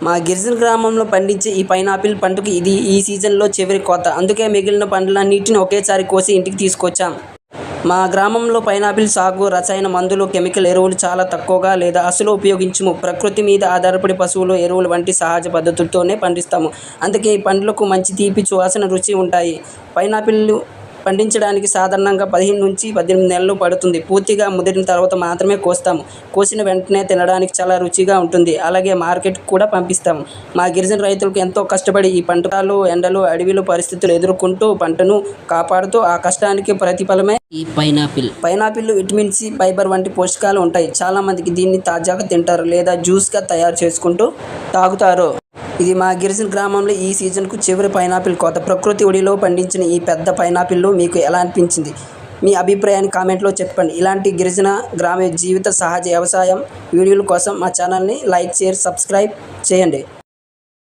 మా గిరిజన గ్రామంలో పండించే ఈ పైనాపిల్ పంటకు ఇది ఈ సీజన్లో చివరి కోత. అందుకే మిగిలిన పండ్లన్నిటిని ఒకేసారి కోసి ఇంటికి తీసుకొచ్చాం. మా గ్రామంలో పైనాపిల్ సాగు రసాయన మందులు, కెమికల్ ఎరువులు చాలా తక్కువగా లేదా అసలు ఉపయోగించము. ప్రకృతి మీద ఆధారపడి పశువుల ఎరువులు వంటి సహజ పద్ధతులతోనే పండిస్తాము. అందుకే ఈ పండ్లకు మంచి తీపి, సువాసన, రుచి ఉంటాయి. పైనాపిల్ పండించడానికి సాధారణంగా 15 నుంచి 18 నెలలు పడుతుంది. పూర్తిగా ముదిరిన తర్వాత మాత్రమే కోస్తాము. కోసిన వెంటనే తినడానికి చాలా రుచిగా ఉంటుంది. అలాగే మార్కెట్కి కూడా పంపిస్తాము. మా గిరిజన రైతులకు ఎంతో కష్టపడి ఈ పంటలు, ఎండలు, అడవిలో పరిస్థితులు ఎదుర్కొంటూ పంటను కాపాడుతూ ఆ కష్టానికి ప్రతిఫలమే ఈ పైనాపిల్ విటమిన్ సి, ఫైబర్ వంటి పోషకాలు ఉంటాయి. చాలా మందికి దీన్ని తాజాగా తింటారు లేదా జ్యూస్గా తయారు చేసుకుంటూ తాగుతారు. ఇది మా గిరిజన గ్రామంలో ఈ సీజన్కు చివరి పైనాపిల్ కోత. ప్రకృతి ఒడిలో పండించిన ఈ పెద్ద పైనాపిల్ మీకు ఎలా అనిపించింది? మీ అభిప్రాయాన్ని కామెంట్లో చెప్పండి. ఇలాంటి గిరిజన గ్రామ జీవిత, సహజ వ్యవసాయం వీడియోల కోసం మా ఛానల్ని లైక్, షేర్, సబ్స్క్రైబ్ చేయండి.